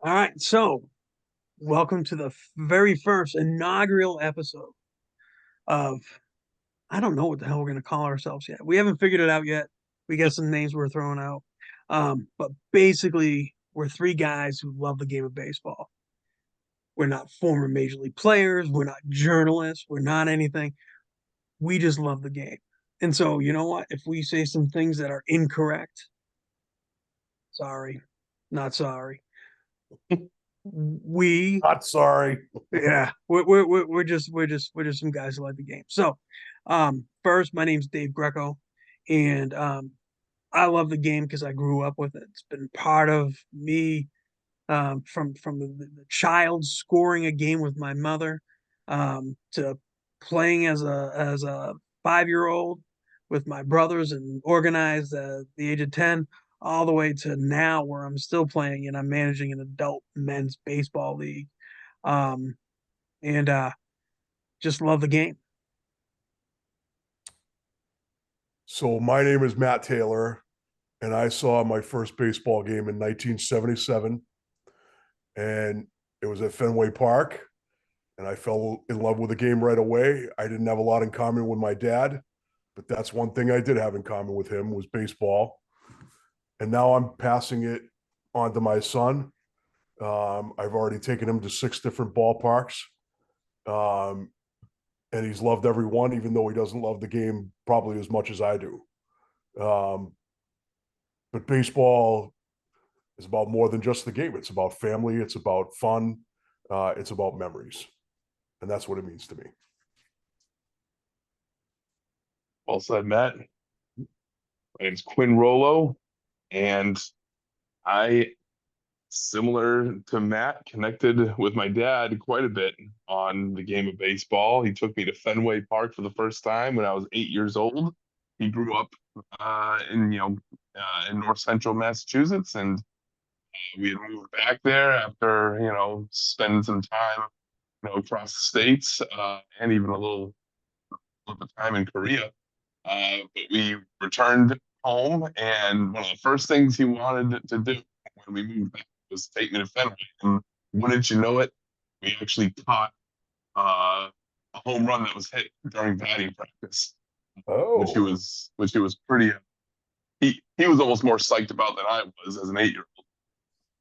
All right, so welcome to the very first inaugural episode of I don't know what the hell we're gonna call ourselves yet. We haven't figured it out yet. We got some names we're throwing out. But basically we're three guys who love the game of baseball. We're not former major league players, we're not journalists, we're not anything. We just love the game. And so, you know what? If we say some things that are incorrect, sorry, not sorry. We Not sorry. Yeah, we're just some guys who like the game. So, first, my name's Dave Greco, and I love the game because I grew up with it. It's been part of me from the child scoring a game with my mother, to playing as a 5 year old with my brothers and organized at the age of 10, all the way to now where I'm still playing and I'm managing an adult men's baseball league. Um, and just love the game. So my name is Matt Taylor, and I saw my first baseball game in 1977, and it was at Fenway Park, and I fell in love with the game right away. I didn't have a lot in common with my dad, but that's one thing I did have in common with him was baseball. And now I'm passing it on to my son. I've already taken him to 6 different ballparks, um, and he's loved every one, even though he doesn't love the game probably as much as I do. Um, but baseball is about more than just the game. It's about family. It's about fun. It's about memories, and that's what it means to me. Well said, Matt. My name's Quinn Rolo, and I, similar to Matt, connected with my dad quite a bit on the game of baseball. He took me to Fenway Park for the first time when I was 8 years old. He grew up in North Central Massachusetts, and we had moved back there after spending some time across the states, and even a little bit of time in Korea. But we returned home, and one of the first things he wanted to do when we moved back was take me to Fenway. And wouldn't you know it, we actually caught a home run that was hit during batting practice, which he Oh, was which he was pretty. He was almost more psyched about than I was as an 8 year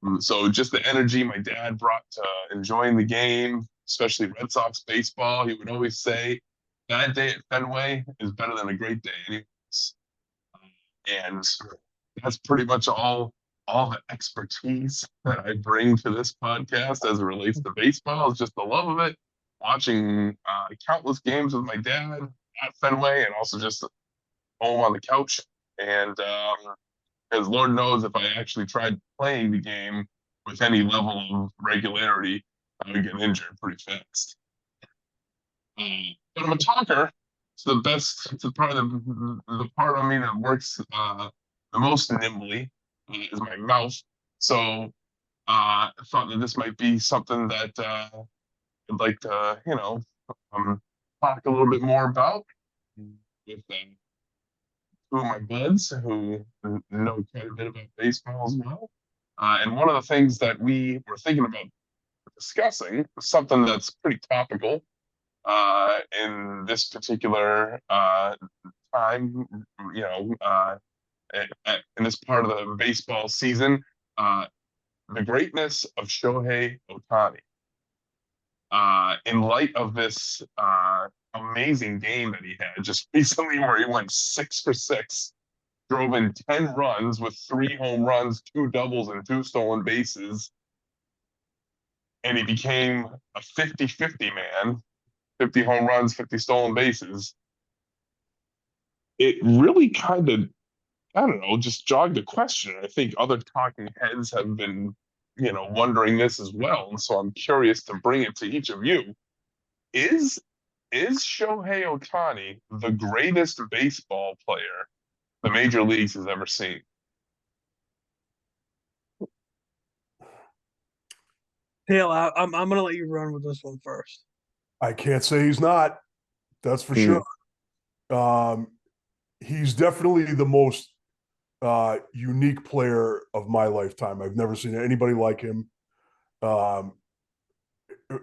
old. So just the energy my dad brought to enjoying the game, especially Red Sox baseball, he would always say, "Bad day at Fenway is better than a great day anyways." And that's pretty much all the expertise that I bring to this podcast as it relates to baseball is just the love of it, watching countless games with my dad at Fenway, and also just home on the couch. And as Lord knows, if I actually tried playing the game with any level of regularity, I would get injured pretty fast. But I'm a talker. It's the best. It's probably the part of me that works the most nimbly is my mouth. So I thought that this might be something that I'd like to, um, talk a little bit more about with two of my buds who know quite a bit about baseball as well. And one of the things that we were thinking about discussing, something that's pretty topical in this particular time, you know, uh, in this part of the baseball season, uh, the greatness of Shohei Ohtani. In light of this amazing game that he had just recently, where he went 6 for 6, drove in 10 runs with 3 home runs, 2 doubles, and 2 stolen bases, and he became a 50-50 man, 50 home runs, 50 stolen bases. It really kind of, I don't know, just jogged a question. I think other talking heads have been, wondering this as well. And so I'm curious to bring it to each of you. Is is Shohei Ohtani the greatest baseball player the major leagues has ever seen? Taylor, I'm gonna let you run with this one first. I can't say he's not. That's for sure. Mm, Um, he's definitely the most unique player of my lifetime. I've never seen anybody like him. Um,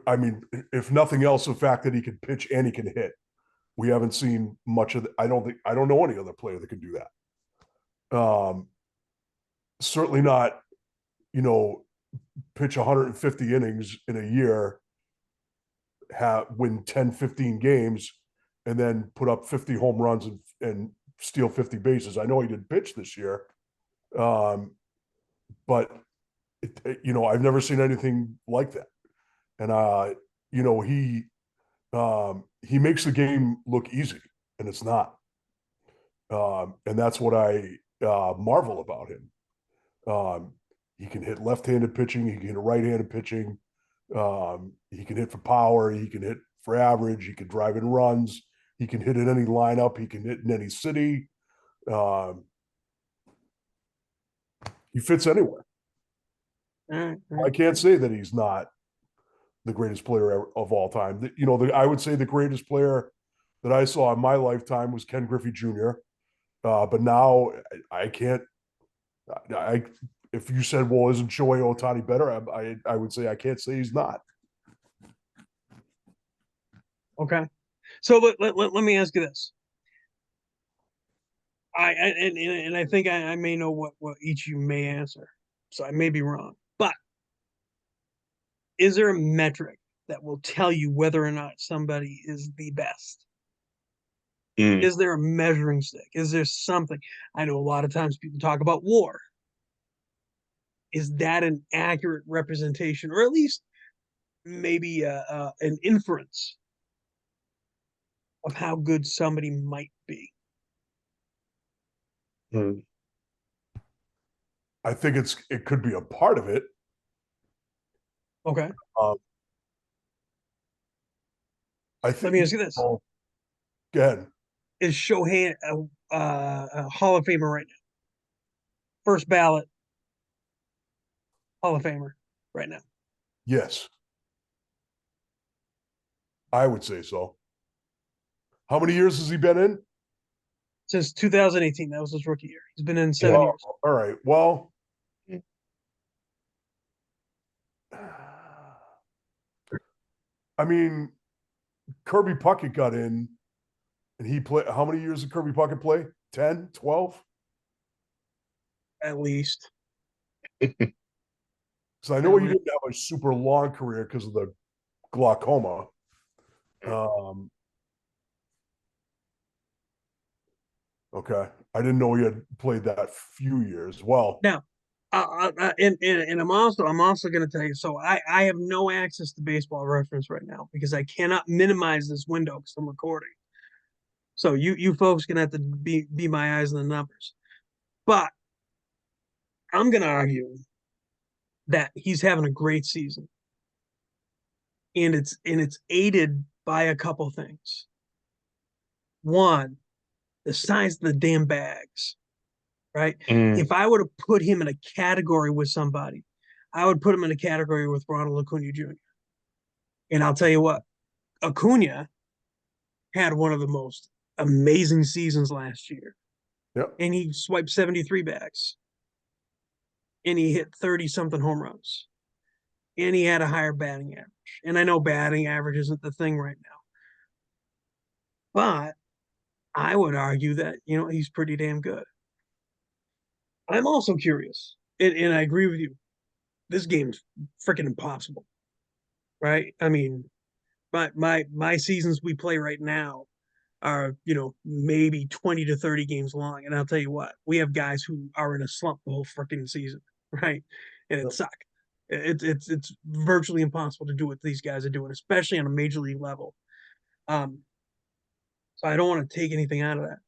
I mean, if nothing else, the fact that he can pitch and he can hit. We haven't seen much of. I don't know any other player that can do that. Certainly not. You know, pitch 150 innings in a year, win 10, 15 games, and then put up 50 home runs and steal 50 bases. I know he did pitch this year, but I've never seen anything like that. And he makes the game look easy, and it's not. And that's what I marvel about him. He can hit left-handed pitching. He can hit right-handed pitching. He can hit for power. He can hit for average. He can drive in runs. He can hit in any lineup. He can hit in any city. He fits anywhere. I can't say that he's not the greatest player of all time. I would say the greatest player that I saw in my lifetime was Ken Griffey Jr. But now I can't. If you said, "Well, isn't Shohei Ohtani better?" I would say I can't say he's not. Okay, so let me ask you this. I think I may know what each of you may answer, so I may be wrong. But is there a metric that will tell you whether or not somebody is the best? Is there a measuring stick? Is there something? I know a lot of times people talk about WAR. Is that an accurate representation, or at least maybe an inference of how good somebody might be? I think it could be a part of it. Okay. I think. Let me ask you this: go ahead. Is Shohei a Hall of Famer right now? First ballot Hall of Famer right now? Yes, I would say so. How many years has he been in? Since 2018. That was his rookie year. He's been in 7 years. All right. Well, I mean, Kirby Puckett got in and he played. How many years did Kirby Puckett play? 10, 12? At least. So I know he didn't have a super long career because of the glaucoma. Okay. I didn't know he had played that few years. Well, Now, and I'm also going to tell you. So I have no access to Baseball Reference right now because I cannot minimize this window because I'm recording. So you folks gonna have to be my eyes on the numbers. But I'm gonna argue that he's having a great season, and it's aided by a couple things. One, the size of the damn bags, right? If I were to put him in a category with somebody, I would put him in a category with Ronald Acuna Jr. And I'll tell you what, Acuna had one of the most amazing seasons last year. Yep. And he swiped 73 bags. And he hit 30 something home runs. And he had a higher batting average. And I know batting average isn't the thing right now. But I would argue that, he's pretty damn good. I'm also curious, and I agree with you. This game's freaking impossible. Right? I mean, my seasons we play right now are, maybe 20 to 30 games long. And I'll tell you what, we have guys who are in a slump the whole freaking season, right? And it sucks. It's virtually impossible to do what these guys are doing, especially on a major league level. So I don't want to take anything out of that,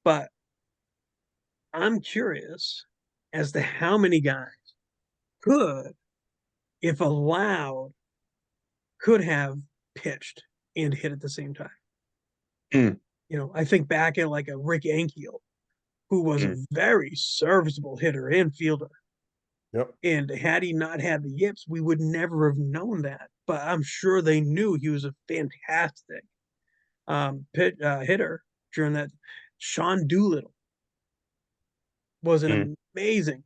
but I'm curious as to how many guys could, if allowed, could have pitched and hit at the same time. I think back at like a Rick Ankiel, who was a very serviceable hitter and fielder. Yep. And had he not had the yips, we would never have known that. But I'm sure they knew he was a fantastic hitter during that. Sean Doolittle was an amazing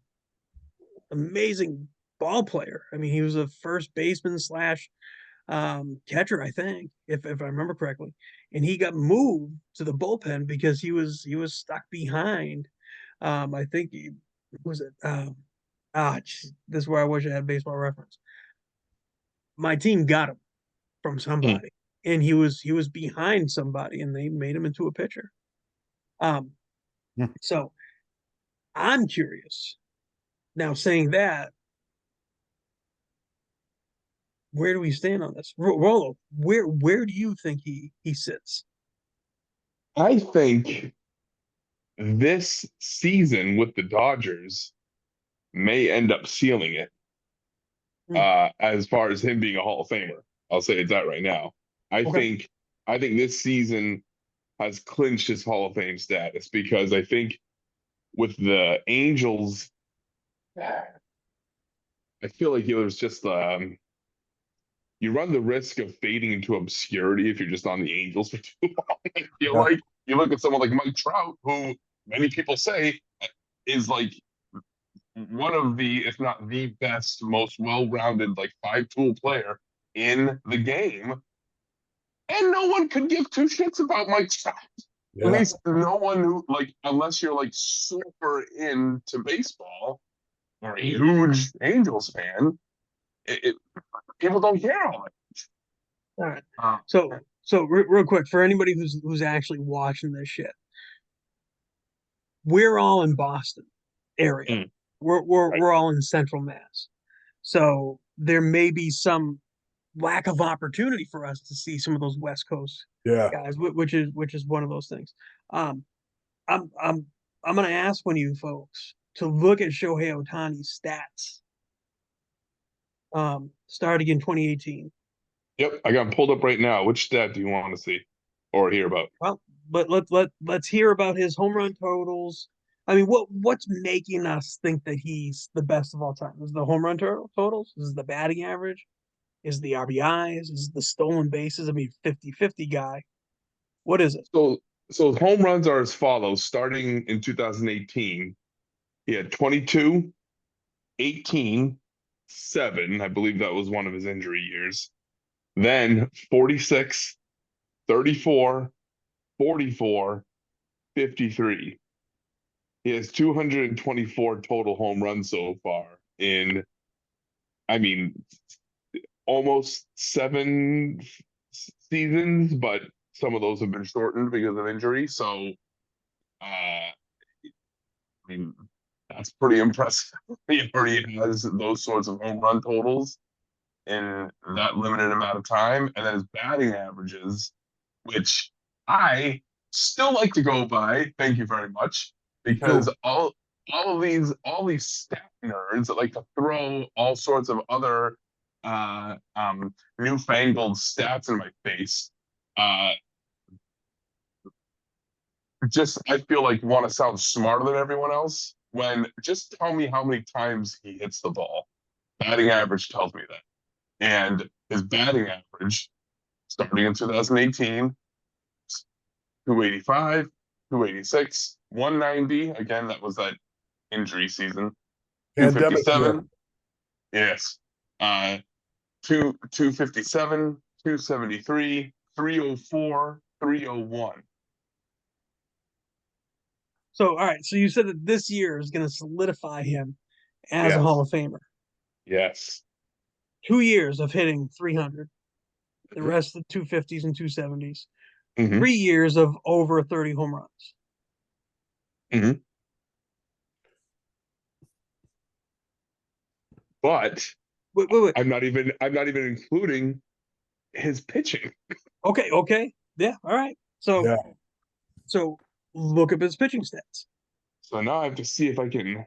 ball player. I mean, he was a first baseman slash catcher, I think, if I remember correctly. And he got moved to the bullpen because he was stuck behind. I think he was it. This is where I wish I had baseball reference. My team got him from somebody, and he was behind somebody, and they made him into a pitcher. Um, Hmm. so I'm curious now. Saying that, where do we stand on this? Rolo, where do you think he sits? I think this season with the Dodgers may end up sealing it. Hmm. As far as him being a Hall of Famer, I'll say it's that right now. I Okay. think I think this season has clinched his Hall of Fame status because I think with the Angels, I feel like it was just you run the risk of fading into obscurity if you're just on the Angels for too long. I feel Yeah. like you look at someone like Mike Trout, who many people say is like one of the, if not the best, most well-rounded, like five-tool player in the game, and no one could give two shits about Mike Trout. At Yeah. least no one who, like, unless you're like super into baseball or a huge Angels fan, people don't care all that. All right. Uh, So real quick for anybody who's actually watching this shit, we're all in Boston area. Mm, right. We're all in Central Mass. So there may be some lack of opportunity for us to see some of those West Coast Yeah. guys, which is one of those things. Um, I'm I'm I'm gonna ask one of you folks to look at Shohei Ohtani's stats. Starting in 2018. Yep, I got him pulled up right now. Which stat do you want to see or hear about? Well, but let's hear about his home run totals. I mean, what's making us think that he's the best of all time? Is the home run totals? Is the batting average? Is the RBIs? Is the stolen bases? I mean, 50-50 guy. What is it? So, so home runs are as follows. Starting in 2018, he had 22, 18, 7. I believe that was one of his injury years. Then 46, 34, 44, 53. He has 224 total home runs so far in, I mean, almost 7 seasons, but some of those have been shortened because of injury. So, I mean, that's pretty impressive. He already has those sorts of home run totals in that limited amount of time. And then his batting averages, which I still like to go by, thank you very much, because Cool. all these stat nerds that like to throw all sorts of other newfangled stats in my face. Uh just I feel like want to sound smarter than everyone else when just tell me how many times he hits the ball. Batting average tells me that. And his batting average starting in 2018, 285, 286, 190. Again, that was that injury season. Pandemic year. 257. Yes. Uh 257, 273, 304, 301. So, all right. So you said that this year is going to solidify him as a Hall Yes. of Famer. Yes. 2 years of hitting 300, the Mhm. rest of the 250s and 270s. Mhm. 3 years of over 30 home runs. Mhm. But Wait. I'm not even including his pitching. Okay. Yeah. All right. So Yeah. so look up his pitching stats. So now I have to see if I can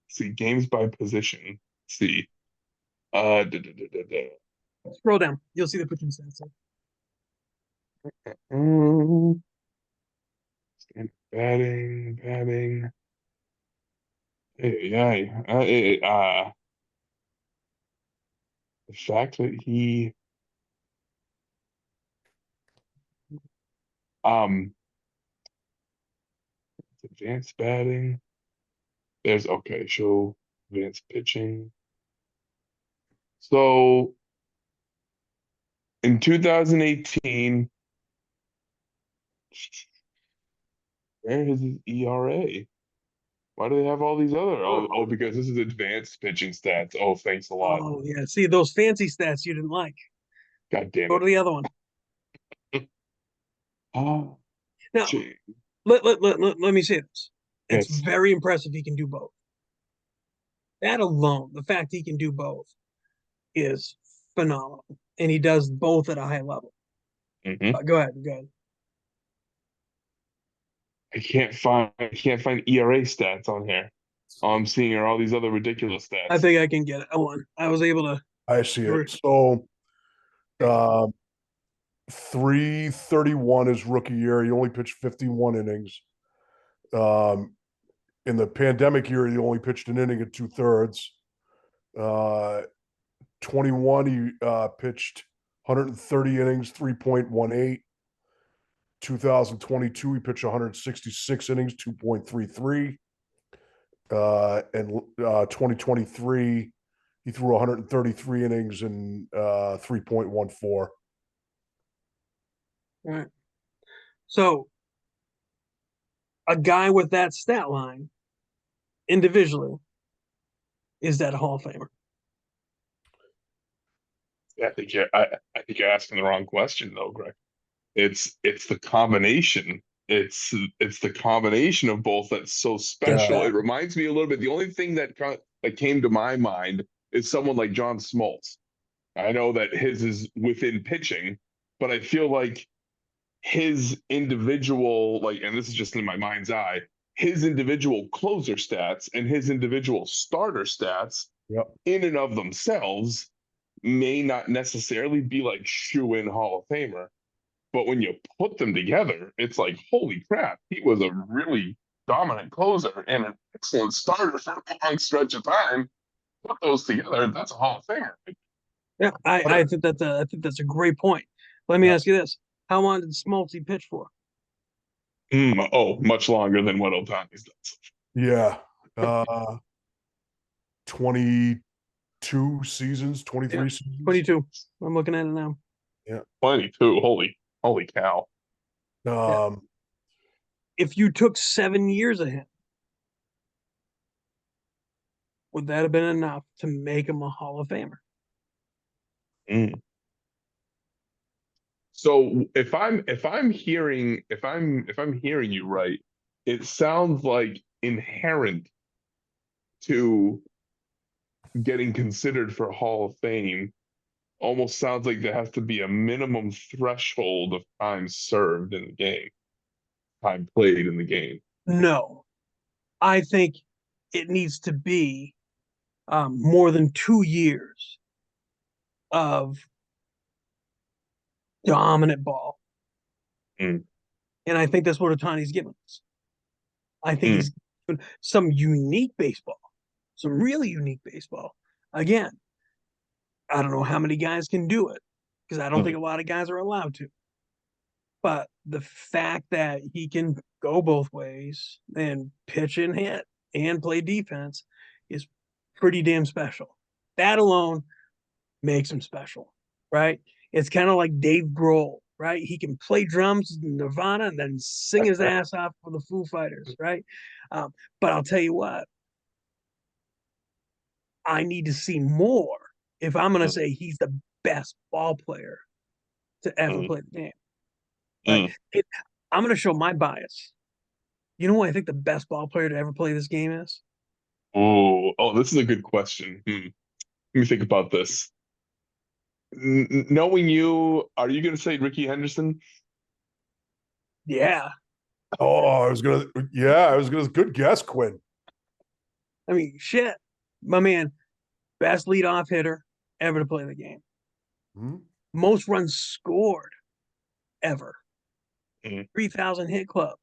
see games by position. Let's see. Da, da, da, da, da. Scroll down. You'll see the pitching stats. Mm, batting. Yeah. The fact that he um advanced batting. There's okay. Show advanced pitching. So in 2018, where is his ERA? Why do they have all these other? Oh, because this is advanced pitching stats. Oh, thanks a lot. Oh yeah, see those fancy stats you didn't like. God damn Go it. to the other one. Oh, Now gee. let me say this. It's Yes. very impressive he can do both. That alone, the fact he can do both, is phenomenal, and he does both at a high level. Hmm. Go ahead, go ahead. I can't find ERA stats on here. All I'm seeing are all these other ridiculous I stats. think I can get it. Hold on. I was able to. I see it. So, 331 his rookie year. He only pitched 51 innings. Um, in the pandemic year, he only pitched an inning and 2/3. 21, he pitched 130 innings, 3.18. 2022, he pitched 166 innings, 2.33. And 2023, he threw 133 innings and 3.14. All right. So a guy with that stat line individually is that a Hall of Famer? I think you're asking the wrong question though, Greg. It's the combination. It's the combination of both that's so special. Yeah. It reminds me a little bit. The only thing that came to my mind is someone like John Smoltz. I know that his is within pitching, but I feel like his individual, like, and this is just in my mind's eye, his individual closer stats and his individual starter stats Yep. in and of themselves may not necessarily be like shoe in Hall of Famer. But when you put them together, it's like, holy crap, he was a really dominant closer and an excellent starter for a long stretch of time. Put those together, that's a Hall of Famer. Yeah, I think that's a great point. Let me Yeah. ask you this: how long did Smoltz pitch for? Oh, much longer than what Otani's does. Yeah. 22 seasons, 23 Yeah, seasons. 22. I'm looking at it now. Plenty too. Holy cow. Yeah. Um, If you took 7 years of him, would that have been enough to make him a Hall of Famer? Mm. So if I'm hearing you right, it sounds like inherent to getting considered for Hall of Fame almost sounds like there has to be a minimum threshold of time served in the game, time played in the game. No, I think it needs to be more than 2 years of dominant ball. Mm. And I think that's what Otani's given us. I think Mm. he's given some unique baseball, some really unique baseball. Again, I don't know how many guys can do it because I don't think a lot of guys are allowed to. But the fact that he can go both ways and pitch and hit and play defense is pretty damn special. That alone makes him special, right? It's kind of like Dave Grohl, right? He can play drums in Nirvana and then sing his ass off for the Foo Fighters, right? But I'll tell you what, I need to see more if I'm going to Mm. say he's the best ball player to ever Mm. play the game, right? Mm. I'm going to show my bias. You know who I think the best ball player to ever play this game is? Oh, this is a good question. Let me think about this. Knowing you, are you going to say Ricky Henderson? Yeah. good guess, Quinn. I mean, shit. My man, best leadoff hitter ever to play the game. Hmm? Most runs scored ever. Mm. 3,000 hit club.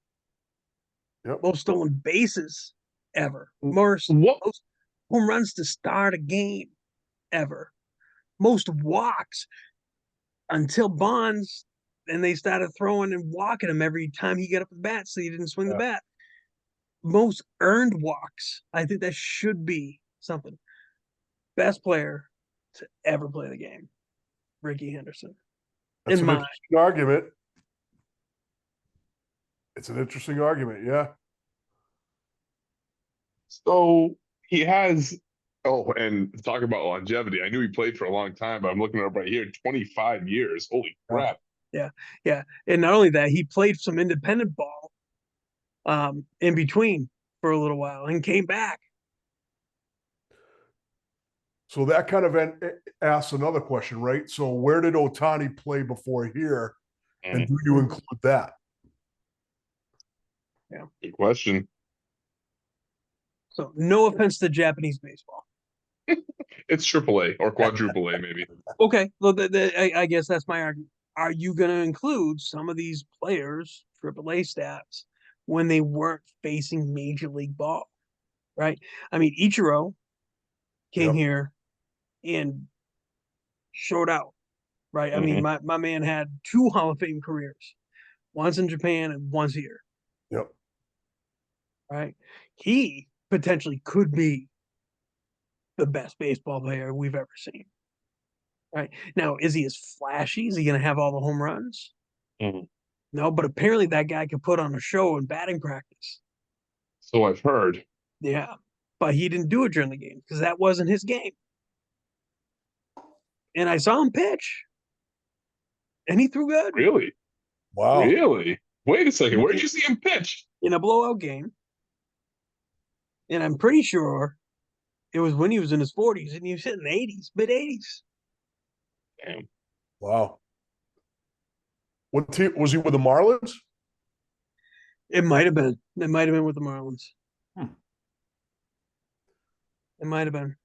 Yep. Most stolen bases ever. Most What? home runs to start a game ever. Most walks until Bonds, and they started throwing and walking him every time he got up the bat so he didn't swing the Yeah. bat. Most earned walks. I think that should be something. Best player to ever play the game. Ricky Henderson. That's In an my interesting argument. It's an interesting argument, yeah. So he has. Oh, and talk about longevity. I knew he played for a long time, but I'm looking up right here, 25 years. Holy crap! yeah, and not only that, he played some independent ball in between for a little while and came back. So that kind of asks another question, right? So where did Otani play before here? And do you include that? Yeah. Good question. So no offense to Japanese baseball. It's AAA or quadruple A, maybe. Okay, well, I guess that's my argument. Are you going to include some of these players, AAA stats, when they weren't facing Major League ball? Right? I mean, Ichiro came Yep. here and showed out. Right? I mean, my man had 2 Hall of Fame careers, once in Japan and once here. Yep. Right? He potentially could be the best baseball player we've ever seen. Right now, is he as flashy? Is he going to have all the home runs? No, but apparently that guy could put on a show in batting practice. So I've heard. Yeah, but he didn't do it during the game because that wasn't his game. And I saw him pitch, and he threw good. Really? Wow. Really? Wait a second. Where did you see him pitch? In a blowout game. And I'm pretty sure it was when he was in his 40s and he was hitting the 80s, mid 80s. Damn. Wow. What team was he with? The Marlins? It might have been. It might have been with the Marlins. It might have been.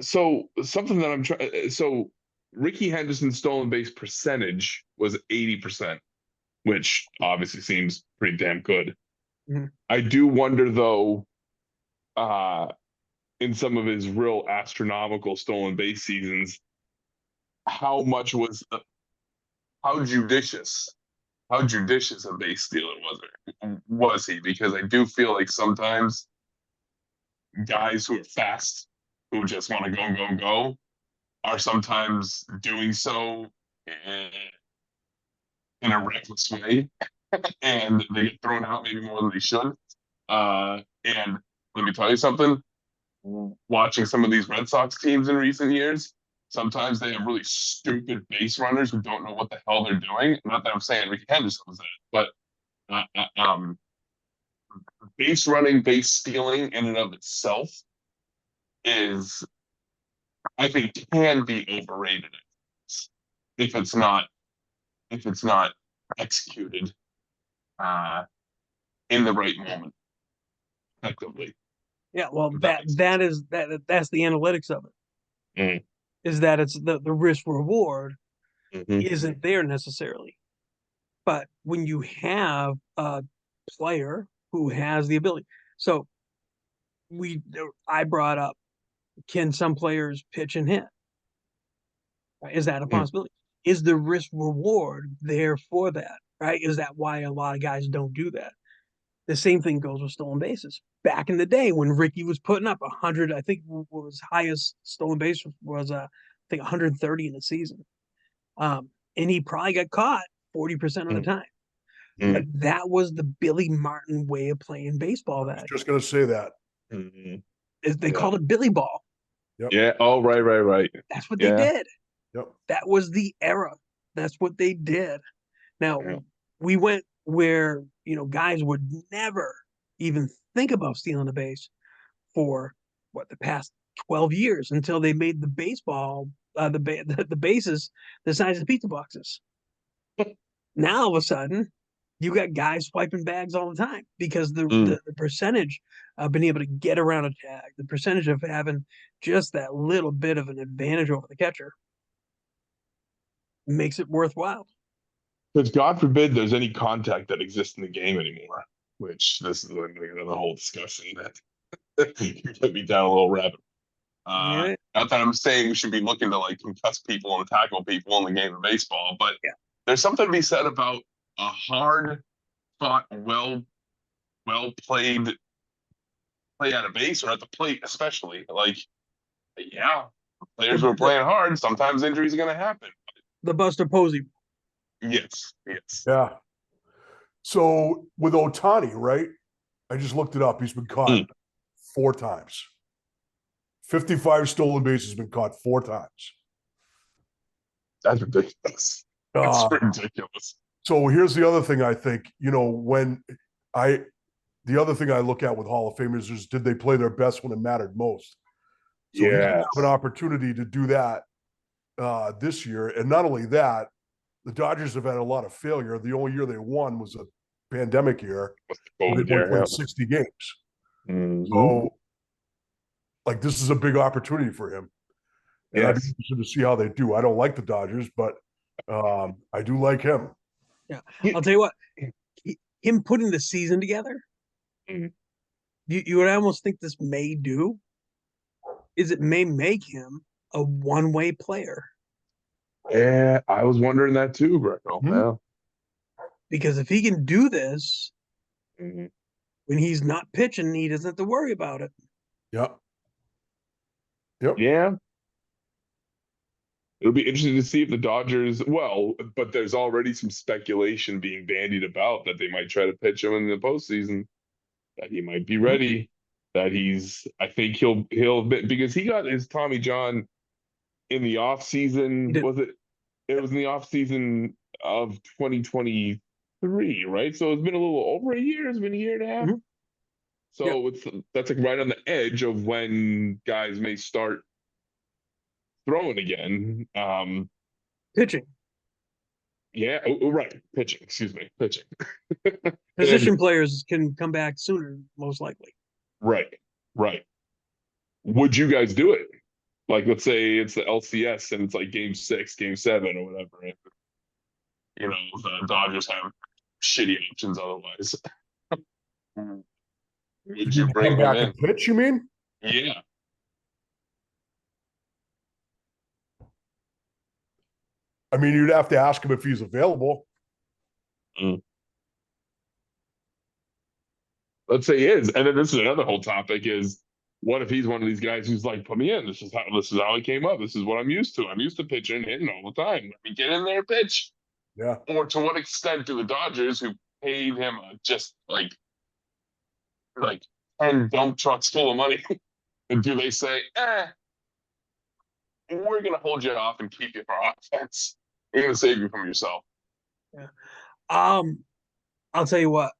So something that I'm trying. So Ricky Henderson's stolen base percentage was 80%, which obviously seems pretty damn good. I do wonder though, in some of his real astronomical stolen base seasons, how much was how judicious a base stealer was he? Because I do feel like sometimes guys who are fast, who just want to go, are sometimes doing so in a reckless way, and they get thrown out maybe more than they should. And let me tell you something. Watching some of these Red Sox teams in recent years, sometimes they have really stupid base runners who don't know what the hell they're doing. Not that I'm saying Ricky Henderson was that, but base running, base stealing in and of itself is, I think, can be overrated if it's not executed in the right moment, effectively. Yeah, well, that's the analytics of it. Is that it's the risk reward isn't there necessarily. But when you have a player who has the ability, so I brought up, can some players pitch and hit? Is that a possibility? Is the risk reward there for that? Right? Is that why a lot of guys don't do that? The same thing goes with stolen bases. Back in the day when Ricky was putting up 100, I think what was highest stolen base was I think 130 in the season. And he probably got caught 40% of the time. But that was the Billy Martin way of playing baseball. I was just going to say that. They called it Billy ball. Yep. Yeah. Oh, right. That's what they did. Yep. That was the era. That's what they did. Now, we went where, guys would never even think about stealing a base for the past 12 years until they made the baseball, the bases the size of pizza boxes. Now, all of a sudden, you got guys swiping bags all the time because the percentage of being able to get around a tag, the percentage of having just that little bit of an advantage over the catcher makes it worthwhile. Because God forbid there's any contact that exists in the game anymore, which this is another whole discussion that can get me down a little rabbit. Not that I'm saying we should be looking to concuss people and tackle people in the game of baseball, but there's something to be said about a hard fought, well played play at a base or at the plate, especially. Yeah, players were playing hard. Sometimes injuries are going to happen. The Buster Posey. Yes, yes. Yeah. So with Otani, right? I just looked it up. He's been caught 4 times. 55 stolen bases been caught 4 times. That's ridiculous. That's ridiculous. So here's the other thing I think, the other thing I look at with Hall of Famers is did they play their best when it mattered most? So he Yeah. have an opportunity to do that this year. And not only that, the Dodgers have had a lot of failure. The only year they won was a pandemic year. They COVID only year, played yeah. 60 games. Mhm. So, like, this is a big opportunity for him. And I'd be Yes. interested to see how they do. I don't like the Dodgers, but I do like him. Yeah. I'll tell you what, him putting the season together, Mhm. you would almost think this may do is it may make him a one-way player. Yeah, I was wondering that too, Greco. Hmm. Yeah. Because if he can do this Mhm. when he's not pitching, he doesn't have to worry about it. Yep. Yep. Yeah. It'll be interesting to see if the Dodgers, well, but there's already some speculation being bandied about that they might try to pitch him in the postseason, that he might be ready, that I think he'll, because he got his Tommy John in the off season. did. Was it? It was in the off season of 2023, right? So it's been a little over a year. It's been a year and a half. Mhm. So that's like right on the edge of when guys may start throwing again. Pitching. Yeah, right. Pitching, excuse me, pitching. Position players can come back sooner, most likely. Right, right. Would you guys do it? Like, let's say it's the LCS and it's like game 6, game 7, or whatever. And, the Dodgers have shitty options otherwise. Would you bring Come him back in? and pitch, you mean? Yeah. I mean, you'd have to ask him if he's available. Let's say he is. And then this is another whole topic is what if he's one of these guys who's like, put me in. This is how he came up. This is what I'm used to. I'm used to pitching, hitting all the time. Let me get in there, pitch. Yeah. Or to what extent do the Dodgers, who paid him just like 10 dump trucks full of money, and do they say, we're gonna hold you off and keep you for offense. We're gonna save you from yourself. Yeah. I'll tell you what,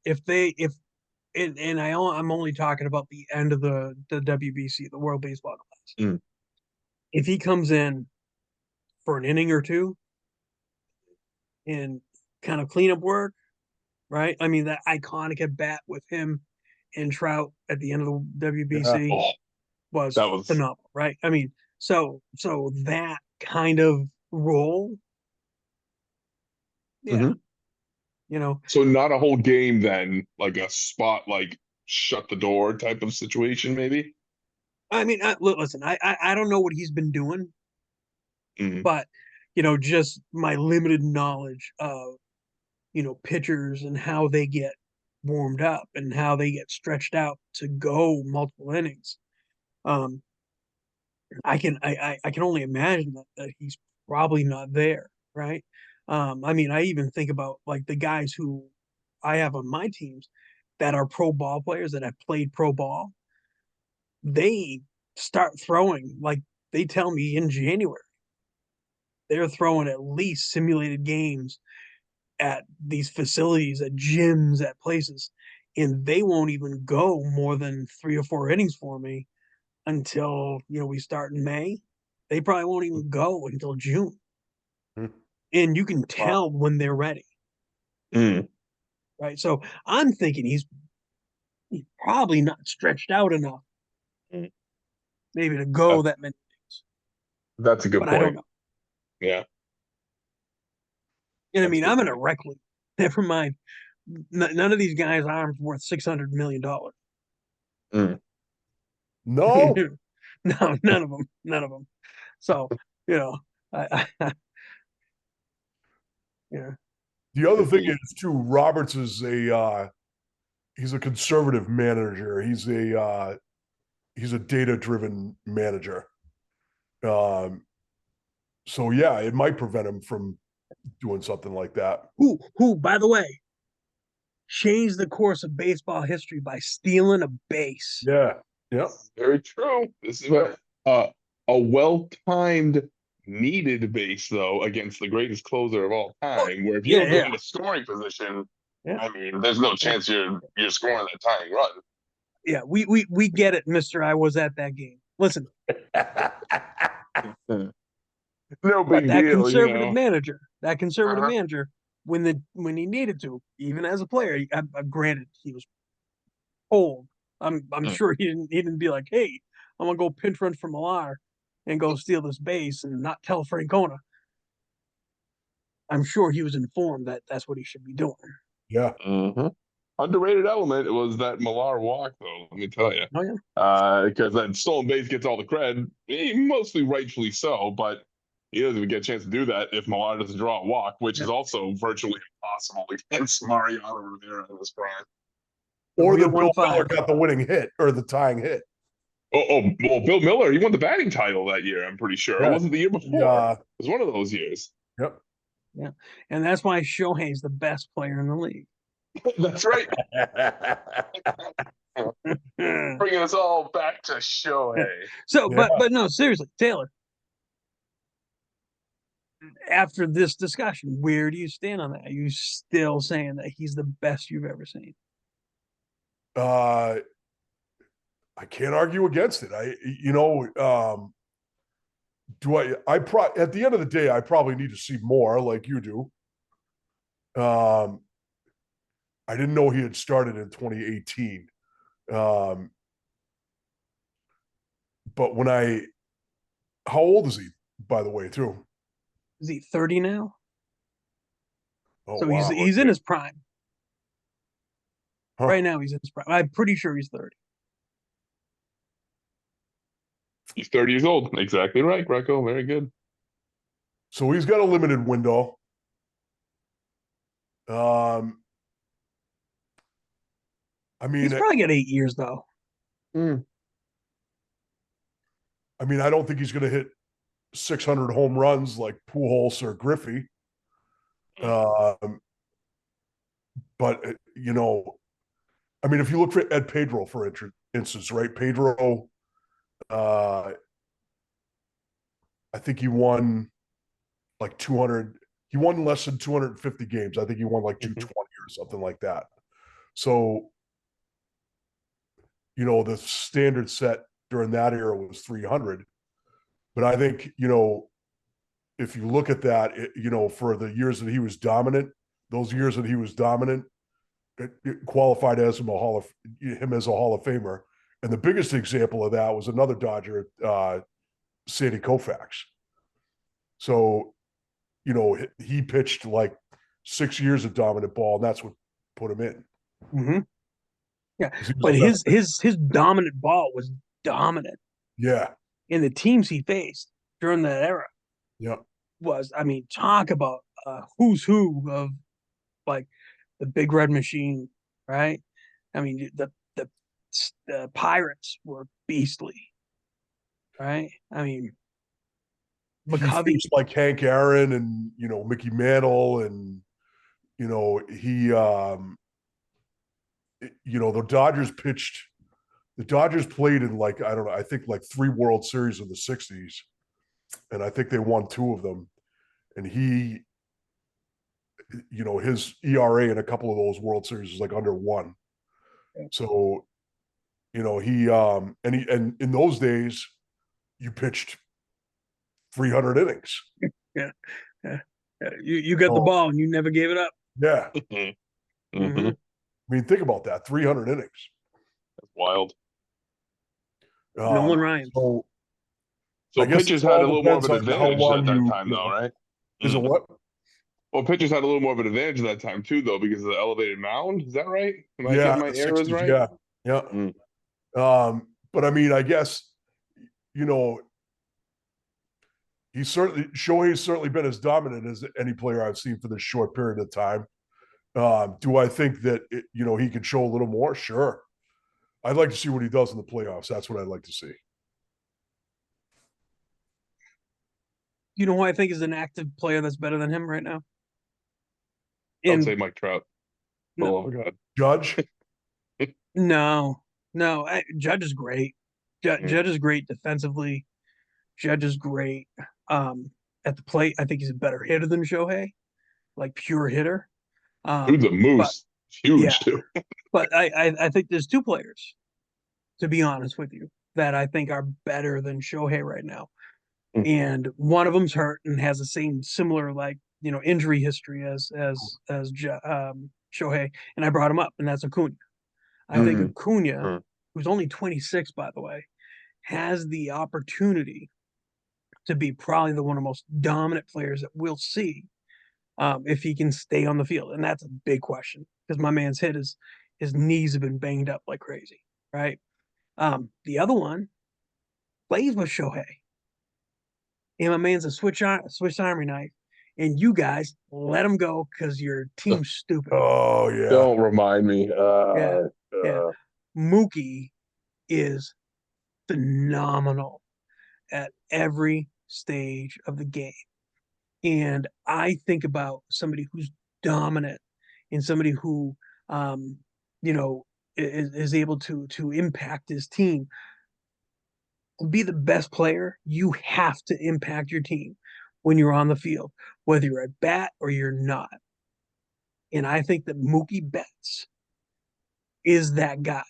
I'm only talking about the end of the WBC, the World Baseball Classic. If he comes in for an inning or two and kind of cleanup work, right? I mean, that iconic at bat with him and Trout at the end of the WBC was phenomenal, right? I mean, so that kind of role, yeah. So not a whole game then, like a spot, like shut the door type of situation, maybe. I mean, listen, I don't know what he's been doing, Mhm. but just my limited knowledge of pitchers and how they get warmed up and how they get stretched out to go multiple innings. I can only imagine that he's probably not there, right? I mean, I even think about like the guys who I have on my teams that are pro ball players that have played pro ball. They start throwing like they tell me in January. They're throwing at least simulated games at these facilities, at gyms, at places, and they won't even go more than 3 or 4 innings for me until we start in May. They probably won't even go until June, and you can tell when they're ready. Right, so I'm thinking he's probably not stretched out enough, maybe to go that many things. That's a good point. I don't know. Yeah. And I mean, I'm in a rec league. Never mind. None of these guys' arms worth $600 million. No, no, none of them. None of them. So I yeah. The other thing is too, Roberts is he's a conservative manager. He's a data driven manager. So yeah, it might prevent him from doing something like that. Who, by the way, changed the course of baseball history by stealing a base. Yeah. Yeah. Very true. This is what a well-timed needed base though against the greatest closer of all time. Where if you Yeah, don't go yeah. into scoring position, Yeah. I mean, there's no chance you're scoring that tying run. Yeah, we get it, Mister. I was at that game. Listen, No but big deal, you know. that conservative Uh-huh. manager, when he needed to, even as a player, granted he was old. I'm Mm. sure he didn't be like, hey, I'm gonna go pinch run for Millar and go steal this base and not tell Francona. I'm sure he was informed that that's what he should be doing. Yeah. Mhm. Underrated element was that Millar walk, though. Let me tell you, Oh yeah, because that stolen base gets all the cred, mostly rightfully so. But he doesn't even get a chance to do that if Millar doesn't draw a walk, which yeah. is also virtually impossible against Mariano Rivera in this prime. Or Real that Bill 1-5. Miller got the winning hit or the tying hit. Well, Bill Miller, he won the batting title that year. I'm pretty sure. Yeah. Or was it the year before? Yeah. It was one of those years. Yep. Yeah, and that's why Shohei's the best player in the league. That's right. so, Bringing us all back to Shohei. Yeah. but no, seriously, Taylor. After this discussion, where do you stand on that? Are you still saying that he's the best you've ever seen? I can't argue against it. At the end of the day, I probably need to see more like you do. I didn't know he had started in 2018. But how old is he, by the way, too? Is he 30 now? Oh, So wow. he's in his prime. Huh. Right now he's in his prime. I'm pretty sure he's 30. He's 30 years old. Exactly right, Greco. Very good. So he's got a limited window. I mean, He's probably got 8 years though. I don't think he's going to hit 600 home runs like Pujols or Griffey. But if you look at Pedro, for instance, right? Pedro, I think he won like 200. He won less than 250 games. I think he won like 220 or something like that. So, the standard set during that era was 300. But I think, if you look at that, for the years that he was dominant, those years that he was dominant, it qualified as him as a Hall of Famer. And the biggest example of that was another Dodger, Sandy Koufax. So, he pitched like 6 years of dominant ball, and that's what put him in. Mm-hmm. Yeah, but his dominant ball was dominant. Yeah. In the teams he faced during that era. Yeah. Talk about who's who of like the Big Red Machine, right? The Pirates were beastly, right? McCovey, he faced like Hank Aaron and Mickey Mantle, and the Dodgers pitched. The Dodgers played in like, I don't know, I think like 3 World Series in the 60s, and I think they won 2 of them. And he, his ERA in a couple of those World Series was like under 1. So, and in those days, you pitched 300 innings. Yeah. You got the ball and you never gave it up. Yeah. Mm-hmm. Think about that, 300 innings. That's wild. Nolan Ryan. So pitchers had a little more of an advantage at that time, though, right? Is it what? Well, pitchers had a little more of an advantage at that time too, though, because of the elevated mound. Is that right? Am I getting my eras 60s, right? Yeah. But I guess Shohei's certainly been as dominant as any player I've seen for this short period of time. Do I think that he could show a little more? Sure. I'd like to see what he does in the playoffs. That's what I'd like to see. You know who I think is an active player that's better than him right now? I'd say In Mike Trout. no, Oh my God. Judge. no, Judge is great. Yeah. Judge is great defensively. Judge is great. At the plate, I think he's a better hitter than Shohei, like pure hitter. Dude's a But moose. yeah, Huge too. but I think there's two players, to be honest with you, that I think are better than Shohei right now. Mm. And one of them's hurt and has the same similar injury history as Shohei, and I brought him up, and that's Acuna. I think Mm. Acuna, Mm. who's only 26 by the way, has the opportunity to be probably the one of the most dominant players that we'll see if he can stay on the field, and that's a big question because my man's his knees have been banged up like crazy, right? The other one plays with Shohei, and my man's a Swiss Army knife, and you guys let him go because your team's stupid. Oh yeah. Don't remind me. Yeah, yeah. Mookie is phenomenal at every stage of the game. And I think about somebody who's dominant and somebody who, you know, is able to impact his team. To be the best player, you have to impact your team when you're on the field, whether you're at bat or you're not. And I think that Mookie Betts is that guy.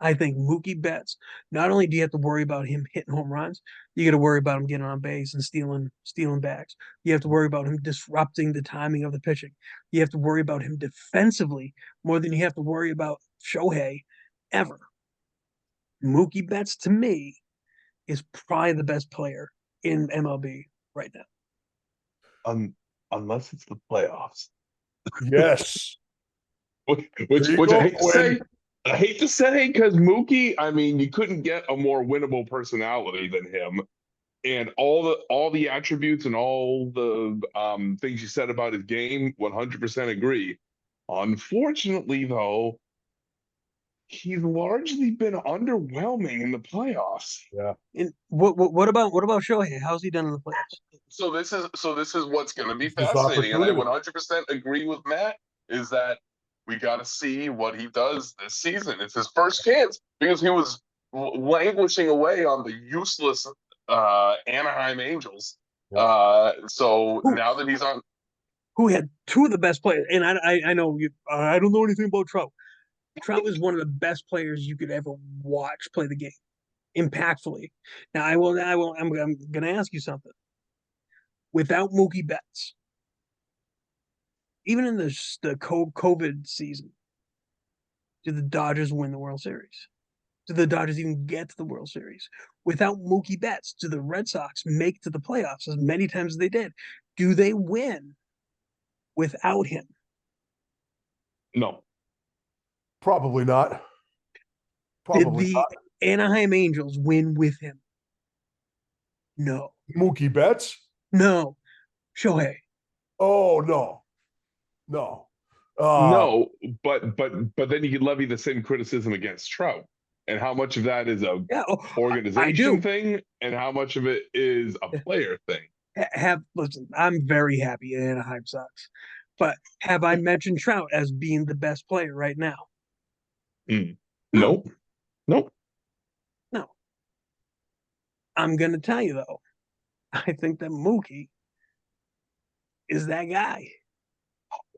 I think Mookie Betts, not only do you have to worry about him hitting home runs, you got to worry about him getting on base and stealing bags. You have to worry about him disrupting the timing of the pitching. You have to worry about him defensively more than you have to worry about Shohei ever. Mookie Betts, to me, is probably the best player in MLB right now. Unless it's the playoffs. Yes. Which There you I go, hate to Quinn. say. I hate to say because Mookie, I mean, you couldn't get a more winnable personality than him. And all the attributes and all the things you said about his game, 100% agree. Unfortunately, though, he's largely been underwhelming in the playoffs. Yeah. And what about Shohei? How's he done in the playoffs? So this is what's going to be It's his fascinating, and I opportunity. 100% agree with Matt. Is that we got to see what he does this season? It's his first chance because he was languishing away on the useless Anaheim Angels. So Who, now that he's on, who had two of the best players, and I know you. I don't know anything about Trout. Trout is one of the best players you could ever watch play the game impactfully. Now I'm going to ask you something. Without Mookie Betts, even in the COVID season, did the Dodgers win the World Series? Did the Dodgers even get to the World Series? Without Mookie Betts, do the Red Sox make to the playoffs as many times as they did? Do they win without him? no, Probably not. Did Probably the not. Anaheim Angels win with him? No. Mookie Betts? No. Shohei. Oh no. No. no, but then you could levy the same criticism against Trout, and how much of that is a Yeah, organization thing, and how much of it is a player thing. Listen, I'm very happy Anaheim sucks, but have I mentioned Trout as being the best player right now? Mm. No. Nope. No. I'm gonna tell you though, I think that Mookie is that guy.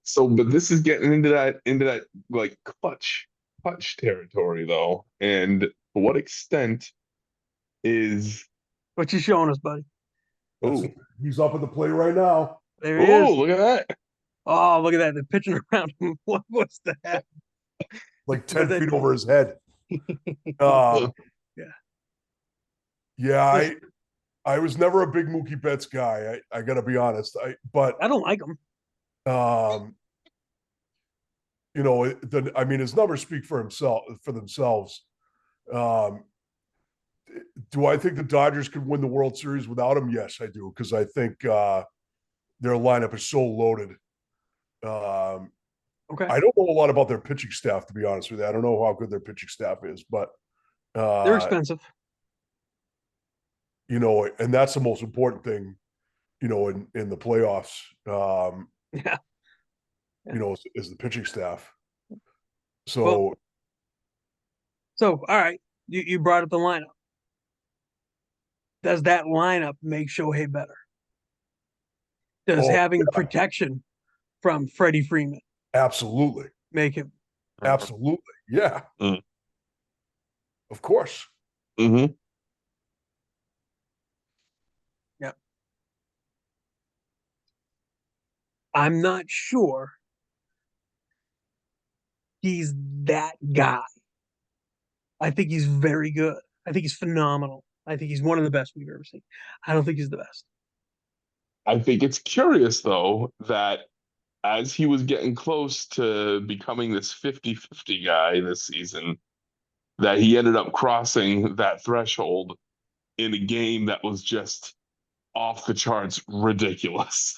So, but this is getting into that like clutch territory though, and to what extent is What you showing us, buddy? oh He's up at the plate right now. There he is. look at that. Oh, look at that. They're pitching around him. What was that? Like 10 that- feet over his head. Yeah. Yeah, I was never a big Mookie Betts guy. I gotta be honest. But I don't like him. you know, I mean, his numbers speak for themselves. Do I think the Dodgers could win the World Series without him? Yes, I do, because I think their lineup is so loaded. Okay. I don't know a lot about their pitching staff, to be honest with you. I don't know how good their pitching staff is, but They're expensive. you know, and that's the most important thing in the playoffs, Yeah. as the pitching staff. Well, So so all right, you brought up the lineup. Does that lineup make Shohei better? Does oh, having protection from Freddie Freeman absolutely, make him? absolutely, yeah, Mm. of course. Mm-hmm. Yeah. I'm not sure he's that guy. I think he's very good. I think he's phenomenal. I think he's one of the best we've ever seen. I don't think he's the best. I think it's curious though that as he was getting close to becoming this 50-50 guy this season, that he ended up crossing that threshold in a game that was just off the charts ridiculous.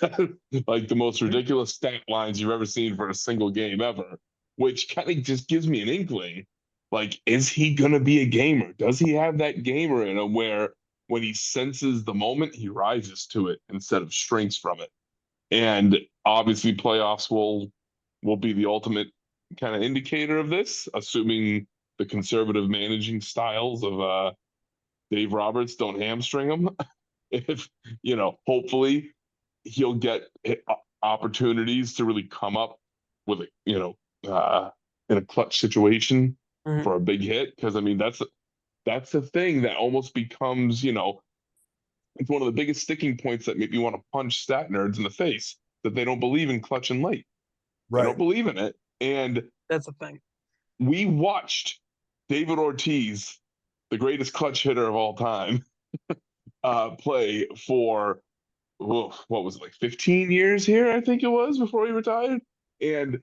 Like the most ridiculous stat lines you've ever seen for a single game ever, which kind of just gives me an inkling. Like, is he going to be a gamer? Does he have that gamer in him where when he senses the moment, he rises to it instead of shrinks from it? And obviously, playoffs will be the ultimate kind of indicator of this, assuming the conservative managing styles of Dave Roberts don't hamstring him. If hopefully he'll get opportunities to really come up with in a clutch situation Mhm. for a big hit. Because I mean that's the thing that almost becomes it's one of the biggest sticking points that make me want to punch stat nerds in the face, that they don't believe in clutch and late. They Right. don't believe in it. And That's the thing. we watched David Ortiz, the greatest clutch hitter of all time, play for what was it, like 15 years here, I think it was, before he retired. And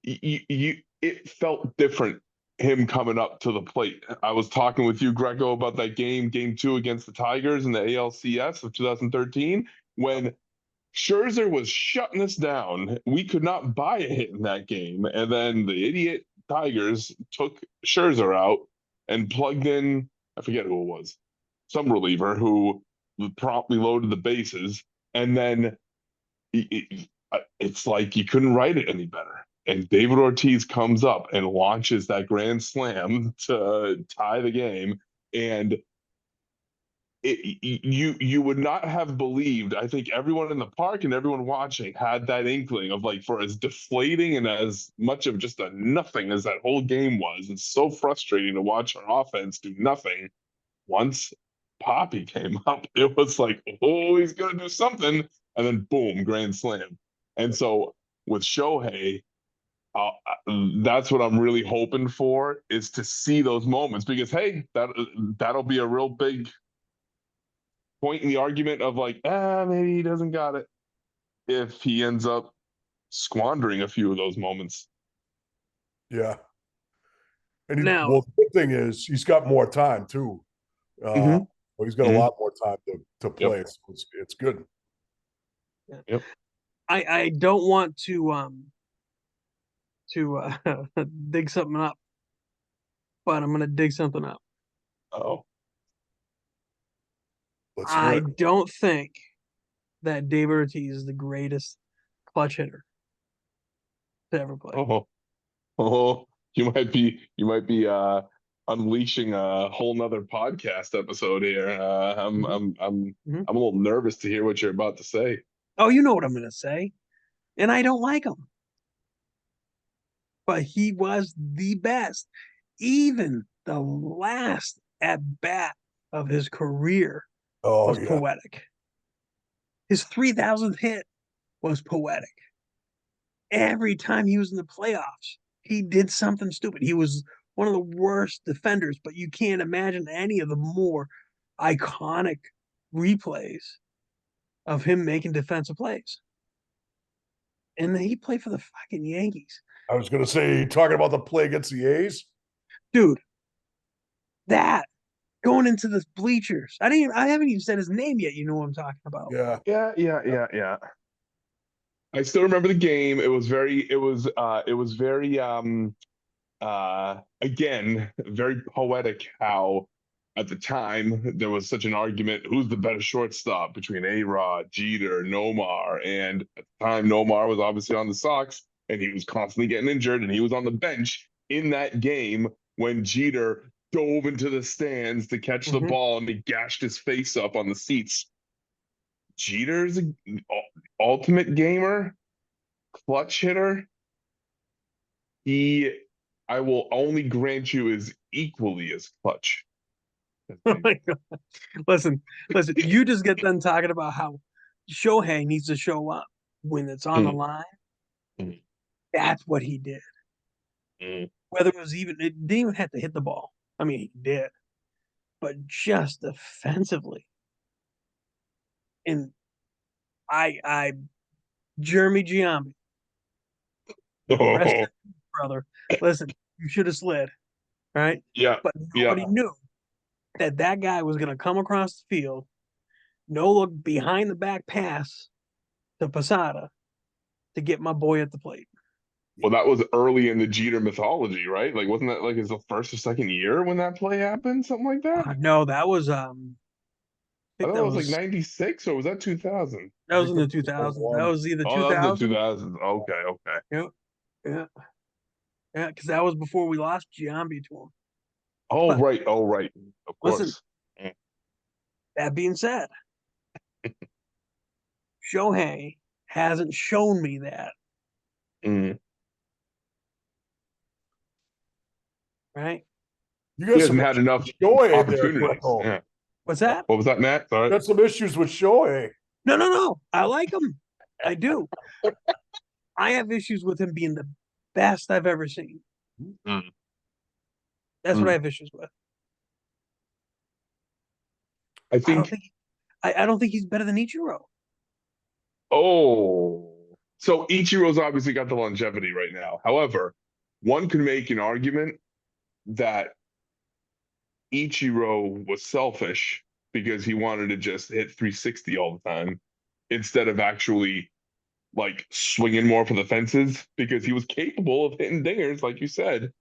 it felt different him coming up to the plate. I was talking with you, Greco, about that game 2 against the Tigers in the ALCS of 2013, when Scherzer was shutting us down. We could not buy a hit in that game. And then the idiot Tigers took Scherzer out and plugged in, I forget who it was, some reliever who promptly loaded the bases. And then it's like you couldn't write it any better. And David Ortiz comes up and launches that grand slam to tie the game. And you would not have believed. I think everyone in the park and everyone watching had that inkling of, like, for as deflating and as much of just a nothing as that whole game was, it's so frustrating to watch our offense do nothing. Once Poppy came up, it was like, oh, he's gonna do something, and then boom, grand slam. And so with Shohei, uh, that's what I'm really hoping for, is to see those moments, because hey, that'll be a real big point in the argument of, like, maybe he doesn't got it, if he ends up squandering a few of those moments. Yeah. And Now, the good thing is he's got more time too. Mm-hmm. Well, he's got a Mhm. lot more time to play. Yep. So it's good. Yep. I don't want to dig something up, but I'm gonna dig something up. Oh. Let's hear I it. don't think that David Ortiz is the greatest clutch hitter to ever play. Oh. Oh. You might be unleashing a whole nother podcast episode here. Mhm. I'm a little nervous to hear what you're about to say. Oh, you know what I'm gonna say, and I don't like him, but he was the best. Even the last at bat of his career Oh was yeah. poetic. His 3,000th hit was poetic. Every time he was in the playoffs, he did something stupid. He was one of the worst defenders, but you can't imagine any of the more iconic replays of him making defensive plays. And then he played for the fucking Yankees. I was gonna say, talking about the play against the A's. Dude, that going into the bleachers. I haven't even said his name yet. You know what I'm talking about. Yeah. Yeah. I still remember the game. It was very again, very poetic how at the time, there was such an argument: who's the better shortstop between A-Rod, Jeter, Nomar? And at the time, Nomar was obviously on the Sox, and he was constantly getting injured, and he was on the bench in that game when Jeter dove into the stands to catch the Mhm. ball and he gashed his face up on the seats. Jeter's an ultimate gamer, clutch hitter. I will only grant you, is equally as clutch. Oh my God. Listen, you just get done talking about how Shohei needs to show up when it's on the Mm. line. Mm. That's what he did. Mm. Whether it was even, it didn't even have to hit the ball. I mean, he did, but just defensively. And Jeremy Giambi, rest in Oh, peace, brother. Listen, you should have slid, right? yeah, But yeah. nobody knew that that guy was going to come across the field, no look behind the back pass to Posada to get my boy at the plate. Well, that was early in the Jeter mythology, right? Like, wasn't that like his first or second year when that play happened? Something like that? No, that was I I think thought that it was like was 96, or was that 2000? that I was think in the that was 2000s. That 01. was either Oh, that was the 2000. 2000s. Okay, okay. Yeah, yeah, yeah, because that was before we lost Giambi to him. Oh, But right. Oh, right. Of listen, course. Mm. that being said, Shohei hasn't shown me that, Mm. right? You He got some hasn't had issues enough with Shohei there, opportunities. Greco. Yeah. What's that? What was that, Matt? Sorry. Got some issues with Shohei. No, no, no. I like him. I do. I have issues with him being the best I've ever seen. Mm. That's what I Mm. have issues with. I I don't think. think I don't think he's better than Ichiro. Oh, so Ichiro's obviously got the longevity right now. However, one could make an argument that Ichiro was selfish because he wanted to just hit 360 all the time instead of actually like swinging more for the fences, because he was capable of hitting dingers, like you said,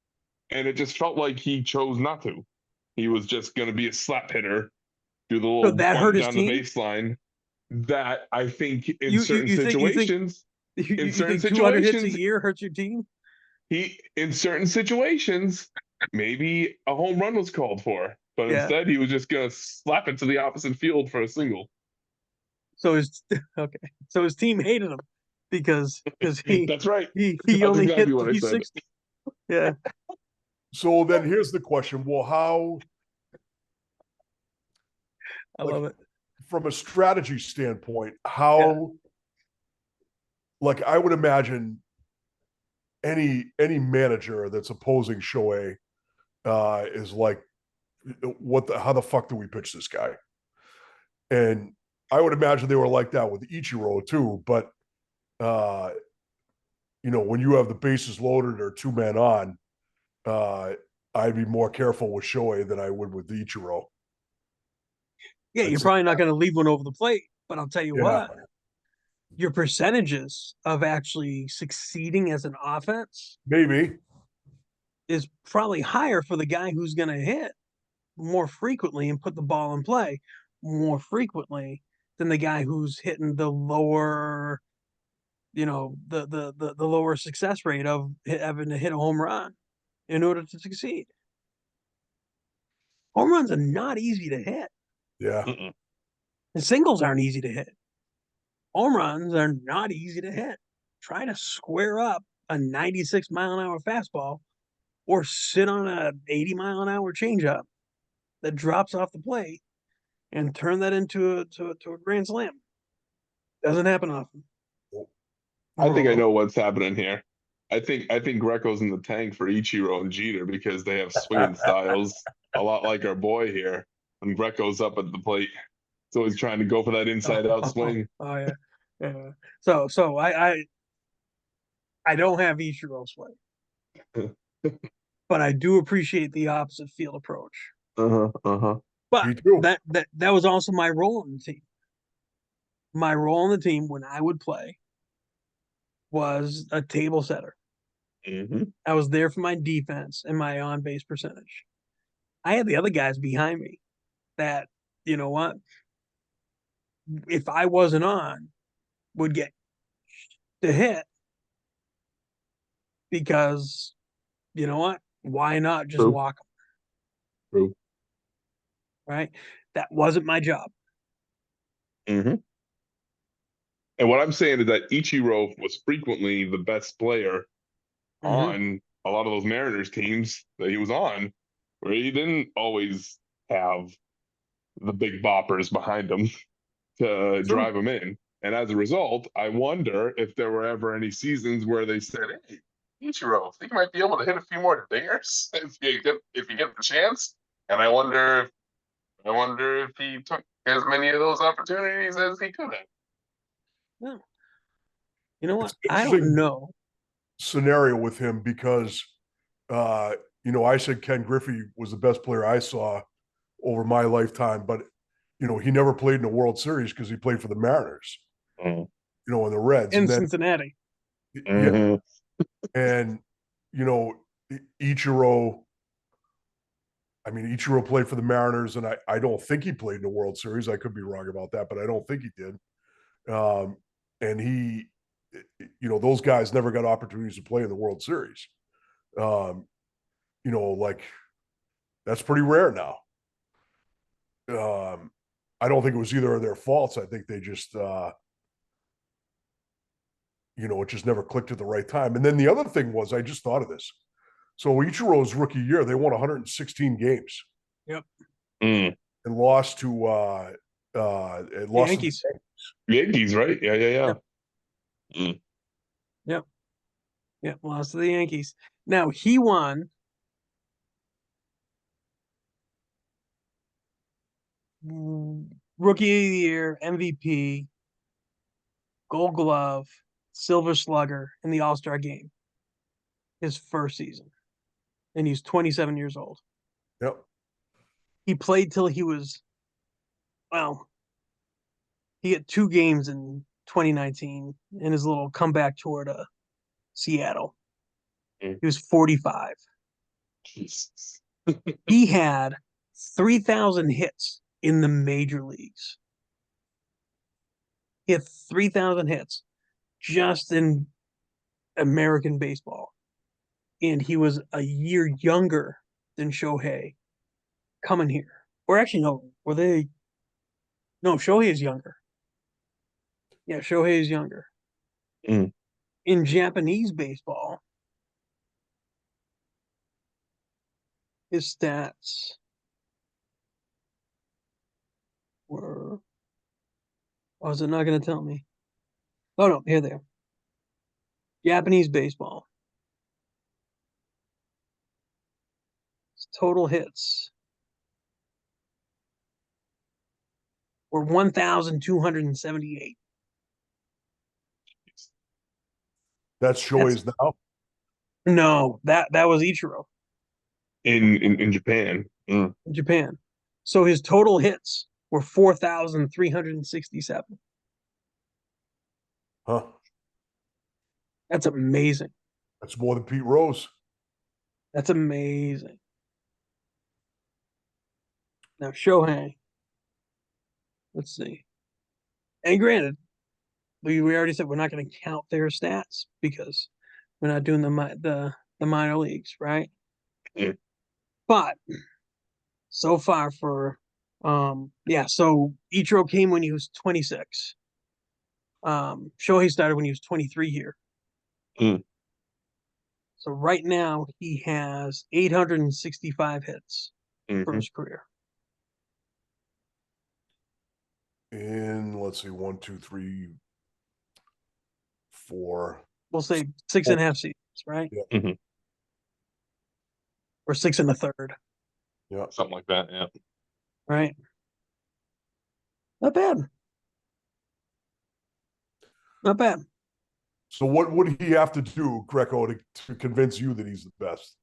and it just felt like he chose not to. He was just going to be a slap hitter, do the So little that hurt bunt his down the team. baseline. That I think in You certain think situations, in you certain think 200 hits a situations, year hurts your team? he in certain situations maybe a home run was called for, but Yeah. instead he was just gonna slap it to the opposite field for a single. So his okay. So his team hated him because he That's right. he That's only hit exactly what I said. 360. Yeah, So then here's the question. Well, how, I like, love it. from a strategy standpoint, Yeah. how, like, I would imagine any manager that's opposing Shohei is like, how the fuck do we pitch this guy? And I would imagine they were like that with Ichiro too. But uh, when you have the bases loaded or two men on, I'd be more careful with Shohei than I would with Ichiro. Yeah, I'd you're say, probably not going to leave one over the plate, but I'll tell you yeah, what, your percentages of actually succeeding as an offense maybe. is probably higher for the guy who's going to hit more frequently and put the ball in play more frequently than the guy who's hitting the lower, the lower success rate of having to hit a home run in order to succeed. Home runs are not easy to hit, Yeah. Mm-mm. and singles aren't easy to hit. Home runs are not easy to hit. Try to square up a 96-mile-an-hour fastball or sit on a 80-mile-an-hour changeup that drops off the plate and turn that into a grand slam. Doesn't happen often. I think I know what's happening here. I think Greco's in the tank for Ichiro and Jeter because they have swinging styles a lot like our boy here. And Greco's up at the plate, so he's trying to go for that inside out swing. Oh yeah, yeah. So I don't have Ichiro swing, but I do appreciate the opposite field approach. Uh-huh. Uh-huh. But Me too. that was also my role on the team. My role on the team when I would play was a table setter. Mm-hmm. I was there for my defense and my on base percentage. I had the other guys behind me that, you know what, if I wasn't on, would get the hit because, you know what, why not just True. walk them, True. right? That wasn't my job. Mm-hmm. And what I'm saying is that Ichiro was frequently the best player on a lot of those Mariners teams that he was on, where he didn't always have the big boppers behind him to drive him in. And as a result, I wonder if there were ever any seasons where they said, "Hey, Ichiro, think you might be able to hit a few more dingers if you get the chance." And I wonder if he took as many of those opportunities as he could have. No. You know what? It's I interesting don't know. scenario with him because, you know, I said Ken Griffey was the best player I saw over my lifetime, but, you know, he never played in the World Series because he played for the Mariners, Mm. you know, and the Reds. In And then, Cincinnati. yeah, Mhm. and, you know, Ichiro, I mean, Ichiro played for the Mariners, and I don't think he played in the World Series. I could be wrong about that, but I don't think he did. And he, you know, those guys never got opportunities to play in the World Series. You know, like that's pretty rare now. I don't think it was either of their faults. I think they just, you know, it just never clicked at the right time. And then the other thing was, I just thought of this. So Ichiro's rookie year, they won 116 games. Yep. Mm. And lost to Yankees. Yankees, right? Yeah. Yep. Mm. Yep. Yep. Lost to the Yankees. Now he won Rookie of the Year, MVP, Gold Glove, Silver Slugger in the All-Star game. His first season. And he's 27 years old. Yep. He played till he was, well, he had 2 games in 2019 in his little comeback tour to Seattle. Mm. He was 45. Jesus. He had 3,000 hits in the major leagues. He had 3,000 hits just in American baseball. And he was a year younger than Shohei coming here. Or actually, no, were they? No, Shohei is younger. Yeah, Shohei is younger. Mm. In Japanese baseball, his stats were. Oh, is it not going to tell me? Oh, no, here they are. Japanese baseball. Total hits were 1,278. That's Shohei's now. No, that was Ichiro In Japan. Mm. in Japan. So his total hits were 4,367. Huh. That's amazing. That's more than Pete Rose. That's amazing. Now Shohei, let's see. And granted, we already said we're not going to count their stats because we're not doing the minor leagues, right? Yeah. But so far for so Ichiro came when he was 26. Shohei started when he was 23 here. Mm. So right now he has 865 hits for Mhm. his career. In let's see, 1, 2, 3, 4. We'll say 6.5 seasons, right? Yeah. Mhm. Or 6 1/3, Yeah. Something like that. Yeah. right? Not bad. Not bad. So what would he have to do, Greco, to convince you that he's the best?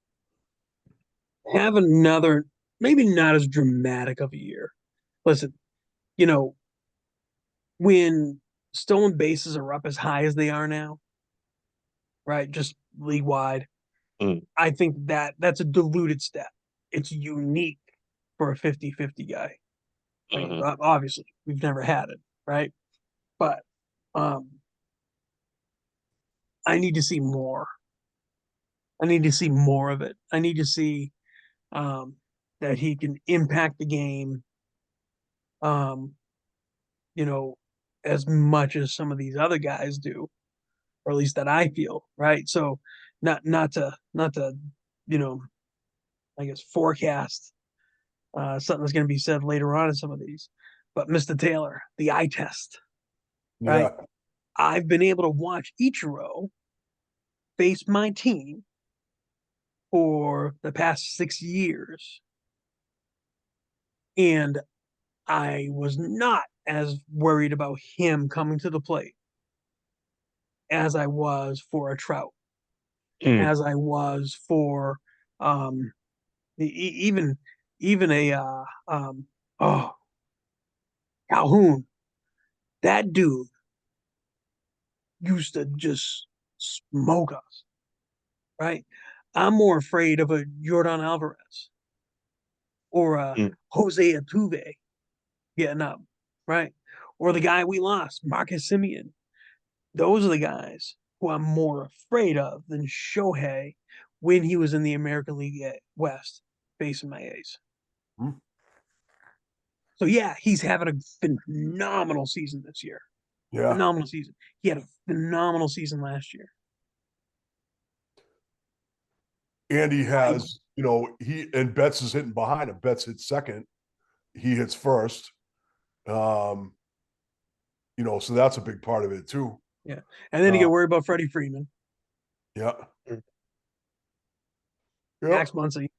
Have another, maybe not as dramatic of a year. Listen, you know, when stolen bases are up as high as they are now, right? Just league wide. Mm. I think that's a diluted stat. It's unique for a 50-50 guy. Like, Mhm. obviously, we've never had it, right? But I need to see more. I need to see more of it. I need to see um, that he can impact the game, um, you know, as much as some of these other guys do, or at least that I feel, right? So, not to, you know, I guess forecast something that's going to be said later on in some of these, but Mr. Taylor, the eye test, right? Yeah. I've been able to watch Ichiro face my team for the past 6 years, and I was not as worried about him coming to the plate as I was for a Trout, Mm. as I was for um even a oh Calhoun. That dude used to just smoke us, right? I'm more afraid of a Jordan Alvarez or a Mm. Jose Altuve getting up, right? Or the guy we lost, Marcus Simeon. Those are the guys who I'm more afraid of than Shohei when he was in the American League West facing my A's. Hmm. So yeah, he's having a phenomenal season this year. Yeah. Phenomenal season. He had a phenomenal season last year. And he I has, he and Betts is hitting behind him. Betts hits second. He hits first. Um, so that's a big part of it too. Yeah. And then you Uh, get worried about Freddie Freeman, yeah. Mm. Yep. Max Muncy.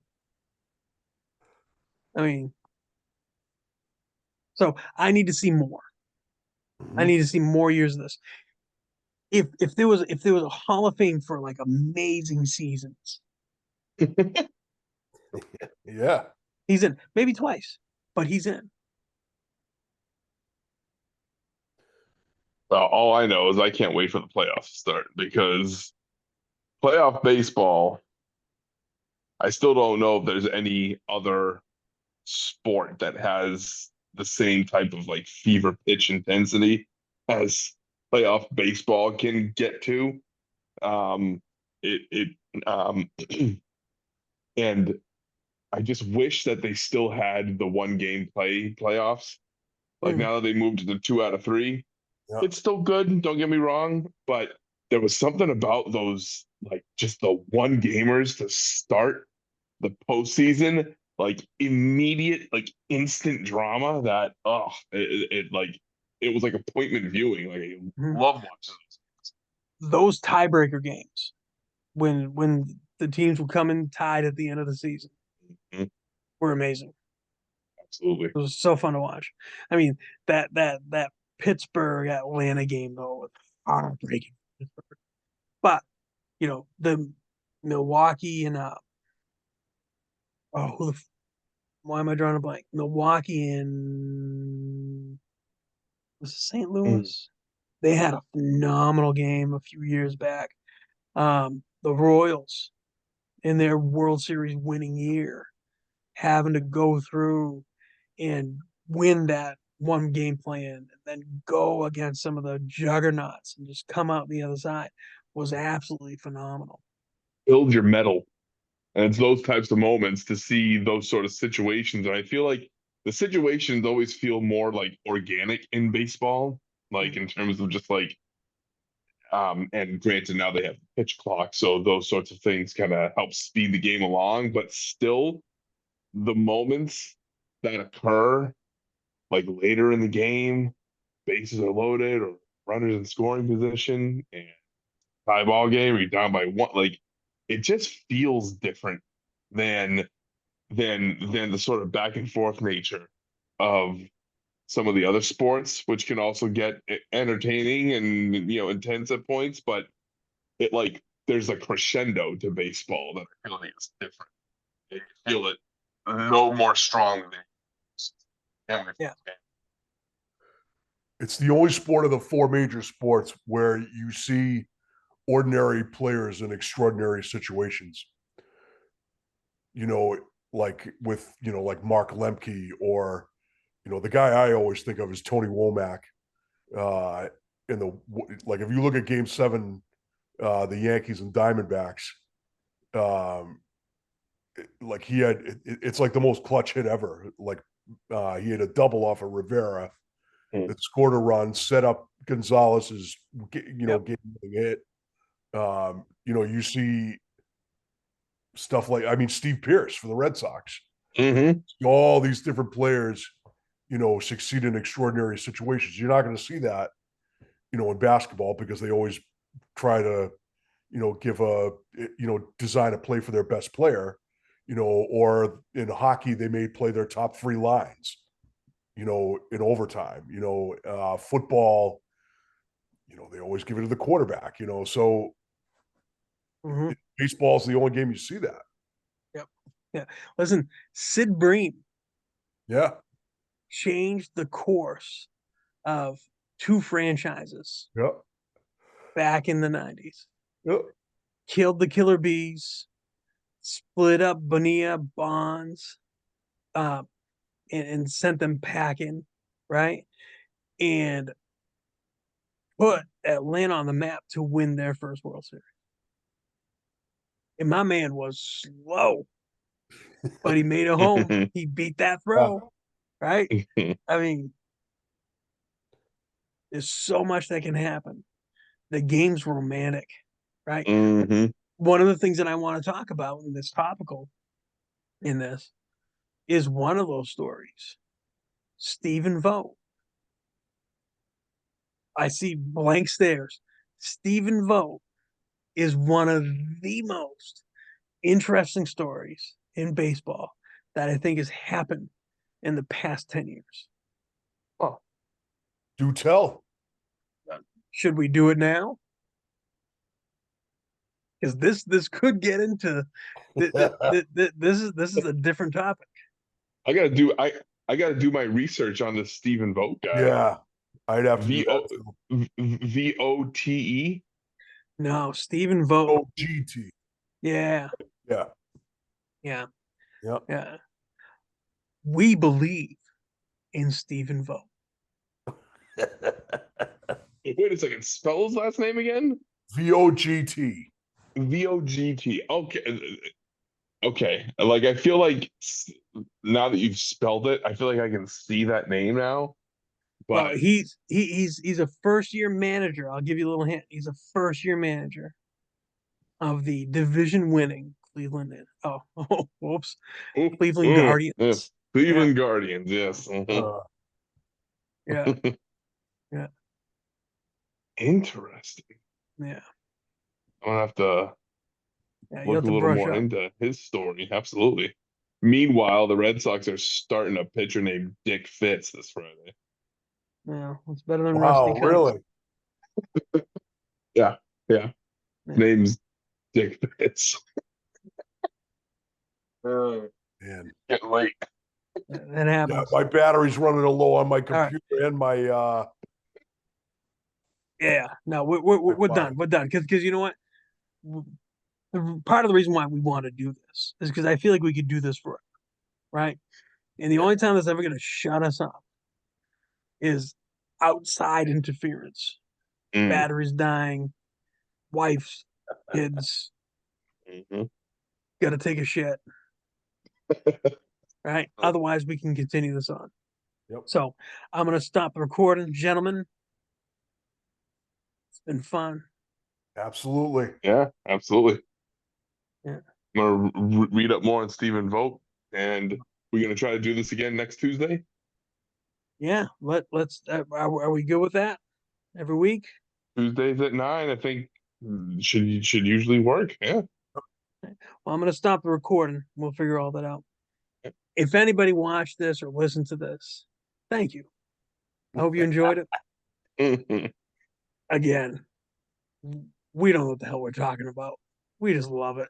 I mean, so I need to see more. I Mhm. need to see more years of this. If there was a Hall of Fame for like amazing seasons, Yeah. he's in. Maybe twice, but he's in. Well, all I know is I can't wait for the playoffs to start because playoff baseball, I still don't know if there's any other sport that has the same type of like fever pitch intensity as playoff baseball can get to. Um, it and I just wish that they still had the one game playoffs. Like Mm. now that they moved to the 2 out of 3, Yeah. it's still good. Don't get me wrong, but there was something about those like just the one gamers to start the postseason, like immediate, like instant drama that like it was like appointment viewing. Like I Mhm. love watching Those tiebreaker games when the teams would come in tied at the end of the season those. Mhm. were amazing. Absolutely. It was so fun to watch. I mean, that Pittsburgh Atlanta game though was heartbreaking. But the Milwaukee and oh why am I drawing a blank? Milwaukee and was it St. Mm. Louis? They had a phenomenal game a few years back. The Royals in their World Series winning year having to go through and win that one game plan and then go against some of the juggernauts and just come out the other side was absolutely phenomenal. Build your metal. And it's those types of moments to see those sort of situations. And I feel like the situations always feel more like organic in baseball, like in terms of just like and granted now they have pitch clock, so those sorts of things kind of help speed the game along, but still the moments that occur like later in the game, bases are loaded or runners in scoring position and tie ball game, or you're down by one, like it just feels different than than the sort of back and forth nature of some of the other sports, which can also get entertaining and intense at points, but it like there's a crescendo to baseball that I feel like is different. You feel it no more strongly than Yeah. It's the only sport of the four major sports where you see ordinary players in extraordinary situations. You know, like with, like Mark Lemke or the guy I always think of is Tony Womack. Like if you look at Game 7, the Yankees and Diamondbacks, um, like it's like the most clutch hit ever. Like he had a double off of Rivera that scored a run, set up Gonzalez's Yep. game-winning hit. You see stuff like, I mean, Steve Pearce for the Red Sox. All these different players, succeed in extraordinary situations. You're not going to see that, in basketball because they always try to, design a play for their best player, or in hockey, they may play their top three lines, in overtime, football, they always give it to the quarterback, so Mhm. baseball's the only game you see that. Yep. Yeah. Listen, Sid Bream Yeah. changed the course of two franchises Yep. back in the 90s. Yep. Killed the Killer Bees, split up Bonilla Bonds, uh, and sent them packing, right? And put Atlanta on the map to win their first World Series. And my man was slow, but he made it home. He beat that throw, right? I mean, there's so much that can happen. The game's romantic, right? One of the things that I want to talk about in this topical in this is one of those stories. Stephen Vogt. I see blank stares. Stephen Vogt is one of the most interesting stories in baseball that I think has happened in the past 10 years. Oh, do tell. Should we do it now? Because this could get into this is a different topic. I gotta do my research on this Stephen Vogt guy. Yeah, I'd have to do V O that too. VOTE. No, Stephen Vogt. OGT. Yeah, Yeah. yeah, Yeah. yeah. We believe in Stephen Vogt. Wait a second. Spell his last name again. VOGT. VOGT. Okay. Okay. Like I feel like now that you've spelled it, I feel like I can see that name now. Well, But he's a first year manager. I'll give you a little hint. He's a first year manager of the division winning Cleveland. Oh, whoops, Cleveland yeah. Guardians. Cleveland Guardians. Yes. Yeah, yeah, Interesting. yeah. I'm gonna have to Yeah, you look have a to little brush more up. into his story. Absolutely. Meanwhile, the Red Sox are starting a pitcher named Dick Fitz this Friday. Yeah, it's better than Wow, Rusty Cunts. really? Yeah. Yeah. Yeah. Name's Dick Fitz. Man. Getting late. That happens. Yeah, my battery's running low on my right. computer and my Yeah, no, we're done. fine. We're done because you know what? Part of the reason why we want to do this is because I feel like we could do this forever, right? And the only time that's ever going to shut us up is outside interference, batteries dying, wife's, kids, got to take a shit, right? Otherwise, we can continue this on. Yep. So I'm going to stop the recording, gentlemen. It's been fun. Absolutely. Yeah, absolutely. Yeah. I'm gonna read up more on Stephen Vogt, and we're gonna try to do this again next Tuesday. Yeah, let's. Are we good with that? Every week. Tuesdays at 9, I think should usually work. Yeah. Well, I'm going to stop the recording. We'll figure all that out. If anybody watched this or listened to this, thank you. I hope you enjoyed it. Again, we don't know what the hell we're talking about. We just love it.